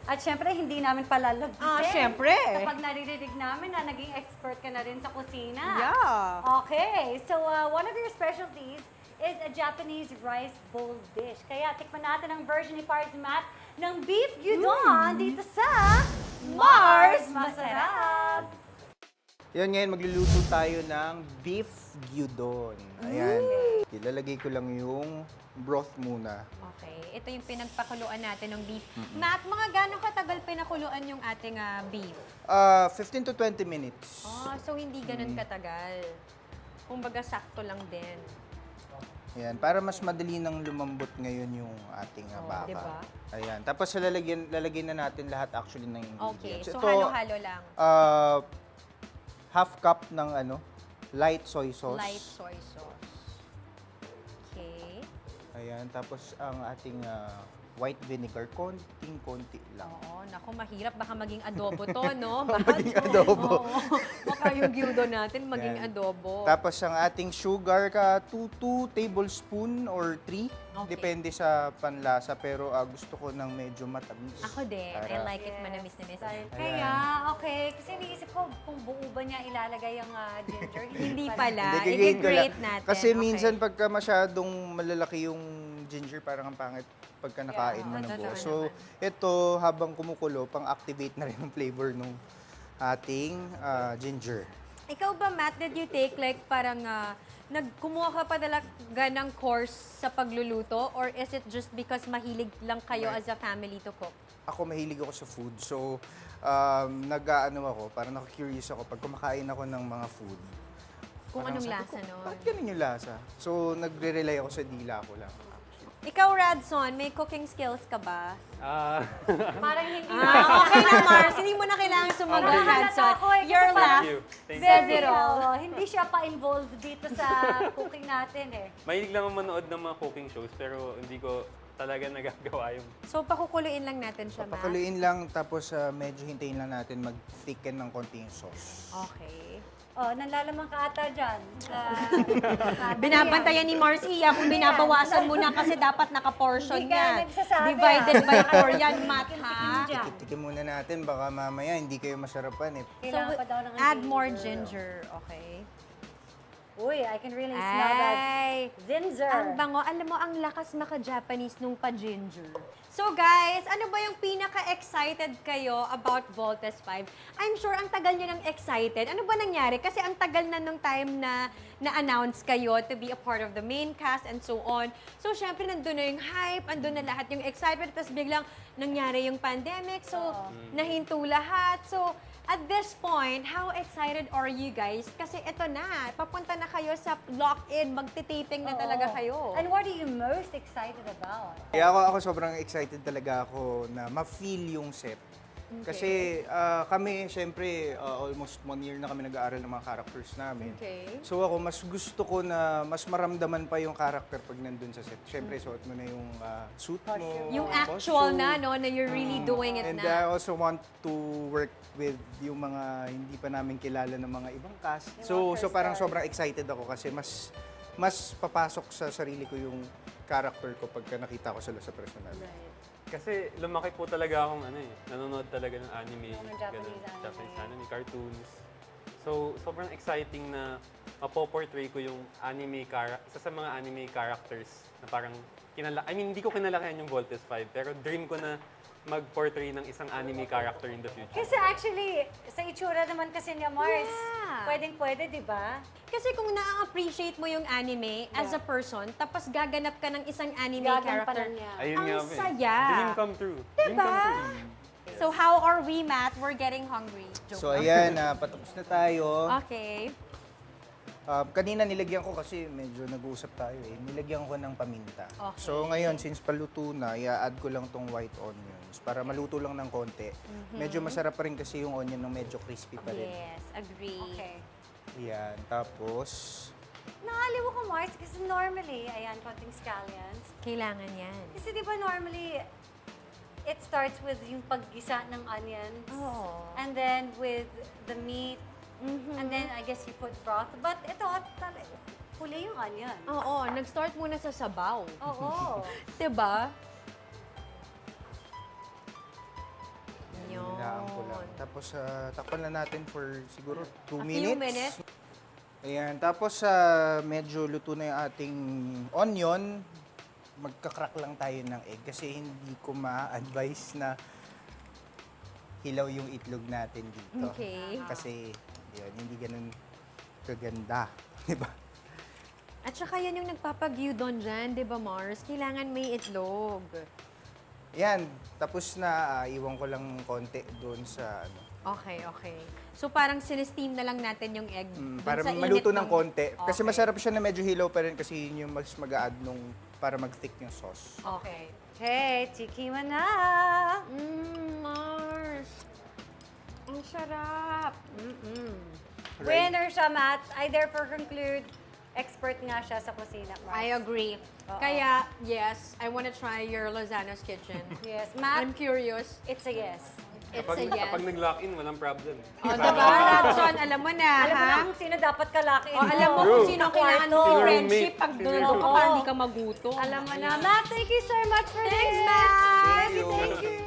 At syempre, hindi namin palalagpisin. Syempre. Kapag naririnig namin na naging expert ka na rin sa kusina. Yeah. Okay, so one of your specialties is a Japanese rice bowl dish. Kaya tikman natin ang version ni Pars Matt ng beef gyudon dito sa Mars Masarap! Yan, ngayon magluluto tayo ng beef gyudon. Ayan. Ilalagay ko lang yung broth muna. Okay, ito yung pinagpakuluan natin ng beef. Matt, mga gano'ng katagal pinakuluan yung ating beef? 15 to 20 minutes. So hindi ganun katagal. Kumbaga sakto lang din. Ayan, para mas madali nang lumambot ngayon yung ating baka. diba? Ayan. Tapos lalagyan na natin lahat actually ng Okay, ingredients. so Ito, halo-halo lang. half cup ng light soy sauce. Light soy sauce. Okay. Ayan, tapos ang ating white vinegar, konting-konti lang. Oo, naku, mahirap. Baka maging adobo to, no? Maging adobo. Oo, baka yung gyudon natin maging Yan. adobo. Tapos ang ating sugar, 2 tablespoon or 3. Okay. Depende sa panlasa, pero gusto ko ng medyo matamis. Ako din. I Para- like it manamis-namis. Kaya, okay. Kasi iniisip ko kung buo ba niya ilalagay ang ginger. Hindi pala. Hindi, gagawin ko lang. I-grate natin. Kasi Okay. minsan pagka masyadong malalaki yung ginger, parang ang pangit pagka nakain mo ng totoo buo. So, naman. ito, habang kumukulo, pang-activate na rin yung flavor ng ating ginger. Ikaw ba, Matt, did you take like parang kumuha ka pa talaga ng course sa pagluluto? Or is it just because mahilig lang kayo as a family to cook? Ako, mahilig ako sa food. So, parang naka-curious ako pag kumakain ako ng mga food. Kung Parang anong sabi lasa ko, nun? Bakit ganun yung lasa? So, nagre-rely ako sa dila ko lang. Ikaw, Radson, may cooking skills ka ba? Parang hindi Okay na, Mars. Hindi mo na kailangan sumagot, Parang halata Radson. ako eh, kasi Your parang- laugh Thank you. Thank you. says Kasi it all. hindi siya pa-involved dito sa cooking natin eh. Mahilig lang ako manood ng mga cooking shows pero hindi ko talaga nagagawa yung... So, pakukuluin lang natin siya, Matt. Papaluin lang, tapos medyo hintayin lang natin mag-thicken ng konti yung sauce. Okay. Oh, nanlalamang ka ata dyan. Binabantayan ni Mars Iya kung binabawasan mo na kasi dapat naka-portion Hindi ka yan. nagsasabi, Divided by 4 yan, Tikim-tikim Matt, ha? dyan. Tikim muna natin, baka mamaya hindi kayo masarapan eh. Kailangan pa daw ng add more ginger, okay? Uy, I can really smell that Ay, ginger. ang bango. Alam mo, ang lakas maka-Japanese nung pa-ginger. So guys, ano ba yung pinaka-excited kayo about Voltes 5? I'm sure ang tagal nyo nang excited. Ano ba nangyari? Kasi ang tagal na nung time na na-announce kayo to be a part of the main cast and so on. So syempre, nandun na yung hype, andun na lahat yung excitement, tapos biglang nangyari yung pandemic, so nahinto lahat. So, at this point, how excited are you guys? Kasi eto na, papunta na kayo sa lock-in, magtitaping na talaga kayo. And what are you most excited about? Kaya ako sobrang excited talaga ako na ma-feel yung set. Kasi kami, syempre, almost 1 year na kami nag-aaral ng mga characters namin. Okay. So ako, mas gusto ko na mas maramdaman pa yung character pag nandun sa set. Syempre, suot mo na yung suit mo. Yung actual costume. na, no, na you're really doing it And na. I also want to work with yung mga hindi pa namin kilala ng mga ibang cast. So parang sobrang excited ako kasi mas papasok sa sarili ko yung character ko pagka nakita ko sila sa personal. Kasi lumaki po talaga akong nanonood talaga ng anime, Mga ganun, Japanese Japanese anime, cartoons. So, sobrang exciting na mapoportray ko yung isa sa mga anime characters na parang hindi ko kinalakihan yung Voltes 5, pero dream ko na mag-portray ng isang anime character in the future. Kasi actually, sa itsura naman kasi niya, Mars, Yeah. pwedeng-pwede, di ba? Kasi kung na-appreciate mo yung anime as a person, tapos gaganap ka ng isang anime Gagampanan character, niya. Ayun ang nga po eh. saya. Dream come true. Dream Diba? come true. So how are we, Matt? We're getting hungry. Joke So lang. ayan, patapos na tayo. Okay. Kanina nilagyan ko kasi medyo nag-uusap tayo eh. Nilagyan ko ng paminta. Okay. So ngayon, since paluto na, i-add ko lang tong white onions para maluto lang ng konti. Medyo masarap pa rin kasi yung onion ng medyo crispy pa rin. Yes, agree. Okay. Yan, tapos Nakaliw ko, Mars, kasi normally, ayan, konting scallions. Kailangan yan. Kasi di ba normally, it starts with yung paggisa ng onions. Oo. And then with the meat. And then I guess you put broth. But ito, huli yung onion. Oo, nag-start muna sa sabaw. Oo. Diba? lang. Tapos, takpan na natin for siguro 2 A minutes. few minutes. Ayan. Tapos, medyo luto na yung ating onion. Magka-crack lang tayo ng egg kasi hindi ko ma-advise na hilaw yung itlog natin dito. Okay. Kasi, yun, hindi ganun kaganda. Diba? At saka yan yung nagpapagyudon dyan, di ba Mars? Kailangan may itlog. Yan. Tapos na, iwan ko lang konti doon sa ano. Okay, okay. So parang sinesteam na lang natin yung egg dun Para sa init maluto ng konti. Kasi Okay. masarap siya na medyo hilaw pa rin kasi yun yung mas mag-a-add nung para mag-thick yung sauce. Okay. Okay, tikiman na. Mars. Ang sarap. Right. Winner siya, Matt. I therefore conclude, expert nga siya sa kusina, Mars. I agree. Oo. Kaya, yes, I wanna try your Lozano's Kitchen. Yes, I'm Matt, curious. it's a yes. It's Kapag, a yes. kapag nag-lock-in, walang problem. O, diba, Radson? Alam mo na, Alam mo ha? na kung sino dapat kalakiin. O, alam mo True. kung sino ang kailangan mo Kwarto. i-friendship pag Sino doon yung ka roommate? para hindi ka magutom. Alam mo na. Matt, thank you so much for Thanks, this. Matt! Thank you. Thank you.